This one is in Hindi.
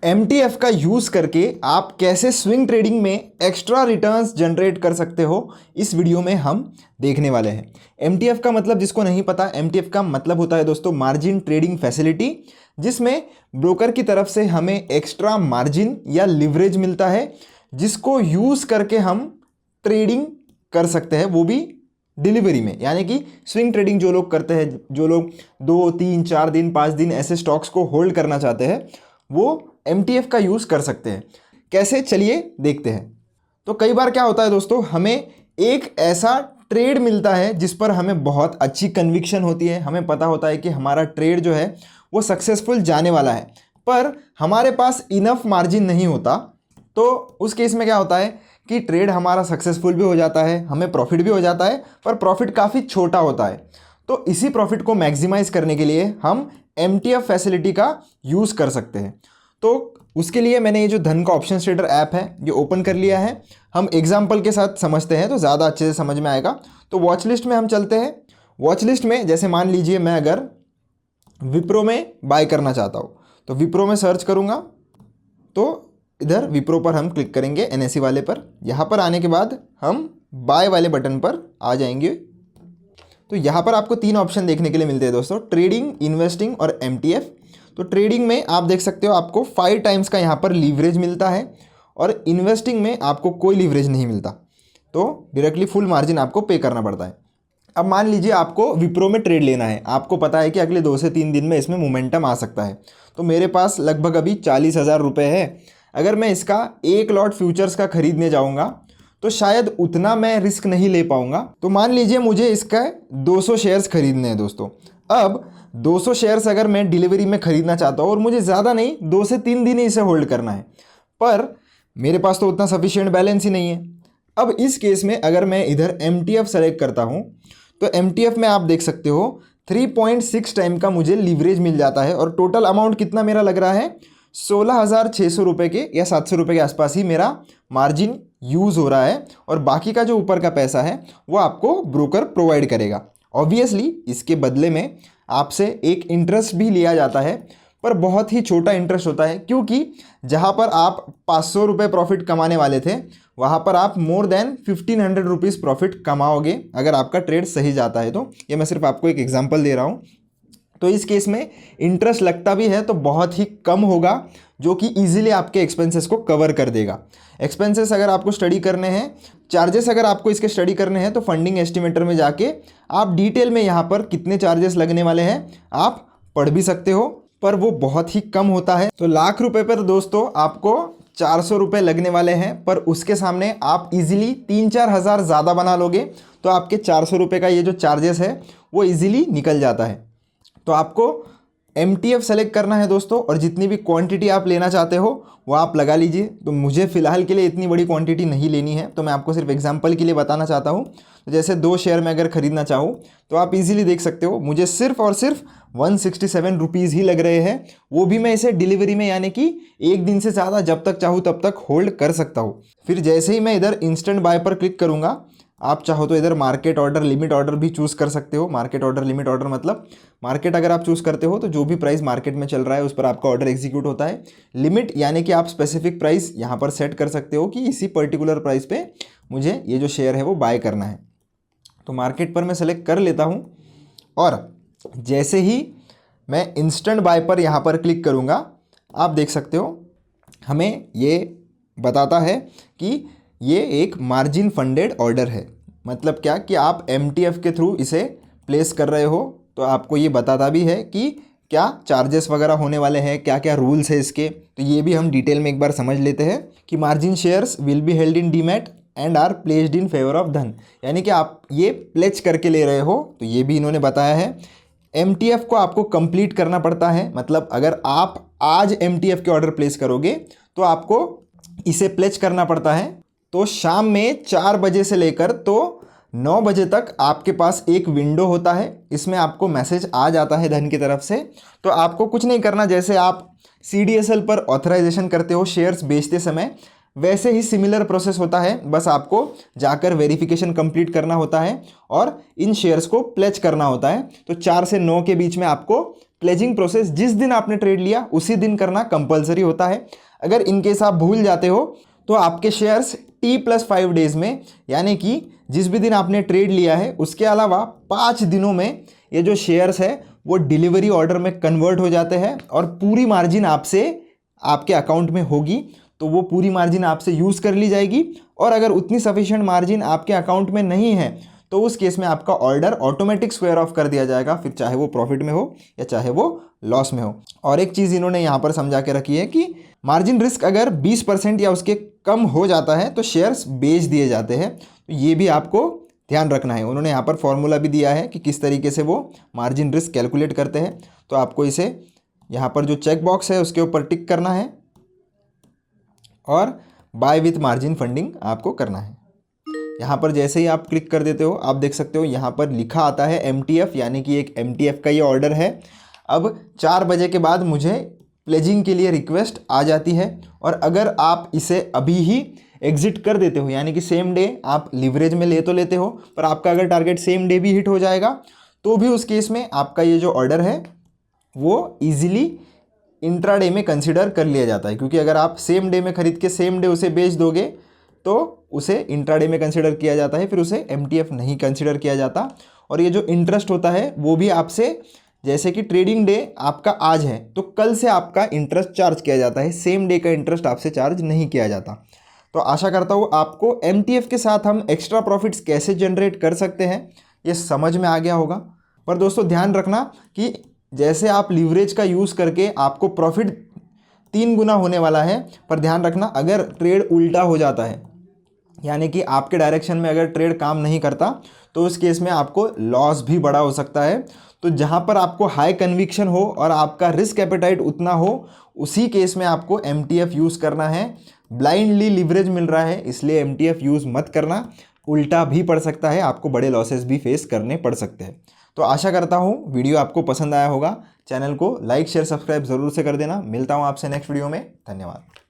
MTF का यूज़ करके आप कैसे स्विंग ट्रेडिंग में एक्स्ट्रा रिटर्न्स जनरेट कर सकते हो, इस वीडियो में हम देखने वाले हैं। MTF का मतलब जिसको नहीं पता, MTF का मतलब होता है दोस्तों मार्जिन ट्रेडिंग फैसिलिटी, जिसमें ब्रोकर की तरफ से हमें एक्स्ट्रा मार्जिन या लिवरेज मिलता है, जिसको यूज़ करके हम ट्रेडिंग कर सकते हैं, वो भी डिलीवरी में। यानी कि स्विंग ट्रेडिंग जो लोग करते हैं, जो लोग 2, 3, 4 दिन, 5 दिन ऐसे स्टॉक्स को होल्ड करना चाहते हैं, वो MTF का यूज़ कर सकते हैं। कैसे, चलिए देखते हैं। तो कई बार क्या होता है दोस्तों, हमें एक ऐसा ट्रेड मिलता है जिस पर हमें बहुत अच्छी कन्विक्शन होती है, हमें पता होता है कि हमारा ट्रेड जो है वो सक्सेसफुल जाने वाला है, पर हमारे पास इनफ मार्जिन नहीं होता। तो उस केस में क्या होता है कि ट्रेड हमारा सक्सेसफुल भी हो जाता है, हमें प्रॉफिट भी हो जाता है, पर प्रॉफिट काफ़ी छोटा होता है। तो इसी प्रॉफिट को मैक्सिमाइज करने के लिए हम MTF फैसिलिटी का यूज़ कर सकते हैं। तो उसके लिए मैंने ये जो धन का ऑप्शन ट्रेडर ऐप है ये ओपन कर लिया है। हम एग्जाम्पल के साथ समझते हैं तो ज़्यादा अच्छे से समझ में आएगा। तो वॉच लिस्ट में हम चलते हैं। वॉच लिस्ट में जैसे मान लीजिए मैं अगर विप्रो में बाय करना चाहता हूँ, तो विप्रो में सर्च करूँगा, तो इधर विप्रो पर हम क्लिक करेंगे, NSE वाले पर। यहाँ पर आने के बाद हम बाय वाले बटन पर आ जाएंगे। तो यहाँ पर आपको 3 ऑप्शन देखने के लिए मिलते हैं दोस्तों, ट्रेडिंग, इन्वेस्टिंग और MTF। तो ट्रेडिंग में आप देख सकते हो आपको 5 टाइम्स का यहाँ पर लीवरेज मिलता है, और इन्वेस्टिंग में आपको कोई लीवरेज नहीं मिलता, तो डायरेक्टली फुल मार्जिन आपको पे करना पड़ता है। अब मान लीजिए आपको विप्रो में ट्रेड लेना है, आपको पता है कि अगले 2 से 3 दिन में इसमें मोमेंटम आ सकता है। तो मेरे पास लगभग अभी 40,000 रुपये है। अगर मैं इसका 1 लॉट फ्यूचर्स का खरीदने जाऊँगा तो शायद उतना मैं रिस्क नहीं ले पाऊँगा। तो मान लीजिए मुझे इसका 200 शेयर्स खरीदने हैं दोस्तों। अब 200 शेयर्स अगर मैं डिलीवरी में ख़रीदना चाहता हूँ और मुझे ज़्यादा नहीं 2 से 3 दिन ही इसे होल्ड करना है, पर मेरे पास तो उतना सफिशिएंट बैलेंस ही नहीं है। अब इस केस में अगर मैं इधर MTF सेलेक्ट करता हूँ, तो MTF में आप देख सकते हो 3.6 टाइम का मुझे लीवरेज मिल जाता है, और टोटल अमाउंट कितना मेरा लग रहा है, 16,600 रुपये के या 700 रुपये के आसपास ही मेरा मार्जिन यूज़ हो रहा है, और बाकी का जो ऊपर का पैसा है वो आपको ब्रोकर प्रोवाइड करेगा। ऑब्वियसली इसके बदले में आपसे एक इंटरेस्ट भी लिया जाता है, पर बहुत ही छोटा इंटरेस्ट होता है, क्योंकि जहाँ पर आप 500 रुपये प्रॉफिट कमाने वाले थे, वहाँ पर आप मोर देन 1500 रुपीज़ प्रॉफिट कमाओगे अगर आपका ट्रेड सही जाता है। तो ये मैं सिर्फ आपको एक एग्जांपल दे रहा हूँ। तो इस केस में इंटरेस्ट लगता भी है तो बहुत ही कम होगा, जो कि ईजिली आपके एक्सपेंसेस को कवर कर देगा। एक्सपेंसेस अगर आपको स्टडी करने हैं, चार्जेस अगर आपको इसके स्टडी करने हैं, तो फंडिंग एस्टिमेटर में जाके आप डिटेल में यहाँ पर कितने चार्जेस लगने वाले हैं आप पढ़ भी सकते हो, पर वो बहुत ही कम होता है। तो लाख रुपए पर दोस्तों आपको 400 रुपये लगने वाले हैं, पर उसके सामने आप इजीली 3-4 हज़ार ज़्यादा बना लोगे तो आपके 400 रुपये का ये जो चार्जेस है वो इजीली निकल जाता है। तो आपको MTF सेलेक्ट करना है दोस्तों, और जितनी भी क्वांटिटी आप लेना चाहते हो वो आप लगा लीजिए। तो मुझे फ़िलहाल के लिए इतनी बड़ी क्वांटिटी नहीं लेनी है, तो मैं आपको सिर्फ एग्जांपल के लिए बताना चाहता हूँ। तो जैसे 2 शेयर में अगर ख़रीदना चाहूँ तो आप इजीली देख सकते हो मुझे सिर्फ और सिर्फ 167 रुपीज़ ही लग रहे हैं, वो भी मैं इसे डिलीवरी में, यानी कि 1 दिन से ज़्यादा जब तक चाहूँ तब तक होल्ड कर सकता हूँ। फिर जैसे ही मैं इधर इंस्टेंट बाय पर क्लिक करूँगा, आप चाहो तो इधर मार्केट ऑर्डर, लिमिट ऑर्डर भी चूज़ कर सकते हो। मार्केट ऑर्डर, लिमिट ऑर्डर मतलब मार्केट अगर आप चूज़ करते हो तो जो भी प्राइस मार्केट में चल रहा है उस पर आपका ऑर्डर एग्जीक्यूट होता है। लिमिट यानी कि आप स्पेसिफिक प्राइस यहाँ पर सेट कर सकते हो कि इसी पर्टिकुलर प्राइस पे मुझे ये जो शेयर है वो बाय करना है। तो मार्केट पर मैं सेलेक्ट कर लेता हूँ, और जैसे ही मैं इंस्टेंट बाय पर यहाँ पर क्लिक करूँगा, आप देख सकते हो हमें ये बताता है कि ये एक मार्जिन फंडेड ऑर्डर है। मतलब क्या कि आप MTF के थ्रू इसे प्लेस कर रहे हो, तो आपको ये बताता भी है कि क्या चार्जेस वगैरह होने वाले हैं, क्या क्या रूल्स है इसके। तो ये भी हम डिटेल में एक बार समझ लेते हैं कि margin shares will be held in demat and are placed in favour of धन, यानी कि आप ये प्लेज करके ले रहे हो, तो ये भी इन्होंने बताया है। MTF को आपको कंप्लीट करना पड़ता है, मतलब अगर आप आज MTF के ऑर्डर प्लेस करोगे तो आपको इसे प्लेज करना पड़ता है। तो शाम में 4 बजे से लेकर तो 9 बजे तक आपके पास एक विंडो होता है, इसमें आपको मैसेज आ जाता है धन की तरफ से। तो आपको कुछ नहीं करना, जैसे आप CDSL पर ऑथराइजेशन करते हो शेयर्स बेचते समय, वैसे ही सिमिलर प्रोसेस होता है। बस आपको जाकर वेरिफिकेशन कंप्लीट करना होता है और इन शेयर्स को प्लेज करना होता है। तो 4 से 9 के बीच में आपको प्लेजिंग प्रोसेस जिस दिन आपने ट्रेड लिया उसी दिन करना कंपलसरी होता है। अगर इनकेस आप भूल जाते हो तो आपके शेयर्स T+5 डेज में, यानी कि जिस भी दिन आपने ट्रेड लिया है उसके अलावा 5 दिनों में ये जो शेयर्स है वो डिलीवरी ऑर्डर में कन्वर्ट हो जाते हैं और पूरी मार्जिन आपसे आपके अकाउंट में होगी, तो वो पूरी मार्जिन आपसे यूज़ कर ली जाएगी। और अगर उतनी सफिशिएंट मार्जिन आपके अकाउंट में नहीं है तो उस केस में आपका ऑर्डर ऑटोमेटिक स्क्वायर ऑफ कर दिया जाएगा, फिर चाहे वो प्रॉफिट में हो या चाहे वो लॉस में हो। और एक चीज़ इन्होंने यहाँ पर समझा के रखी है कि मार्जिन रिस्क अगर 20% या उसके कम हो जाता है तो शेयर्स बेच दिए जाते हैं। तो ये भी आपको ध्यान रखना है। उन्होंने यहाँ पर फॉर्मूला भी दिया है कि किस तरीके से वो मार्जिन रिस्क कैलकुलेट करते हैं। तो आपको इसे यहाँ पर जो चेक बॉक्स है उसके ऊपर टिक करना है और बाय विथ मार्जिन फंडिंग आपको करना है। यहाँ पर जैसे ही आप क्लिक कर देते हो आप देख सकते हो यहाँ पर लिखा आता है MTF, यानी कि एक MTF का ये ऑर्डर है। अब 4 बजे के बाद मुझे प्लेजिंग के लिए रिक्वेस्ट आ जाती है और अगर आप इसे अभी ही एग्जिट कर देते हो, यानी कि सेम डे आप लिवरेज में ले तो लेते हो, पर आपका अगर टारगेट सेम डे भी हिट हो जाएगा तो भी उस केस में आपका ये जो ऑर्डर है वो ईजिली इंट्राडे में कंसिडर कर लिया जाता है। क्योंकि अगर आप सेम डे में खरीद के सेम डे उसे बेच दोगे तो उसे इंट्राडे में कंसिडर किया जाता है, फिर उसे MTF नहीं कंसिडर किया जाता। और ये जो इंटरेस्ट होता है वो भी आपसे, जैसे कि ट्रेडिंग डे आपका आज है तो कल से आपका इंटरेस्ट चार्ज किया जाता है, सेम डे का इंटरेस्ट आपसे चार्ज नहीं किया जाता। तो आशा करता हूँ आपको MTF के साथ हम एक्स्ट्रा प्रॉफिट्स कैसे जनरेट कर सकते हैं ये समझ में आ गया होगा। पर दोस्तों ध्यान रखना कि जैसे आप लीवरेज का यूज़ करके आपको प्रॉफिट 3 गुना होने वाला है, पर ध्यान रखना अगर ट्रेड उल्टा हो जाता है, यानी कि आपके डायरेक्शन में अगर ट्रेड काम नहीं करता तो उस केस में आपको लॉस भी बड़ा हो सकता है। तो जहाँ पर आपको हाई कन्विक्शन हो और आपका रिस्क एपेटाइट उतना हो उसी केस में आपको MTF यूज़ करना है। ब्लाइंडली लिवरेज मिल रहा है इसलिए MTF यूज़ मत करना, उल्टा भी पड़ सकता है, आपको बड़े लॉसेस भी फेस करने पड़ सकते हैं। तो आशा करता हूँ वीडियो आपको पसंद आया होगा। चैनल को लाइक शेयर सब्सक्राइब ज़रूर से कर देना। मिलता हूँ आपसे नेक्स्ट वीडियो में। धन्यवाद।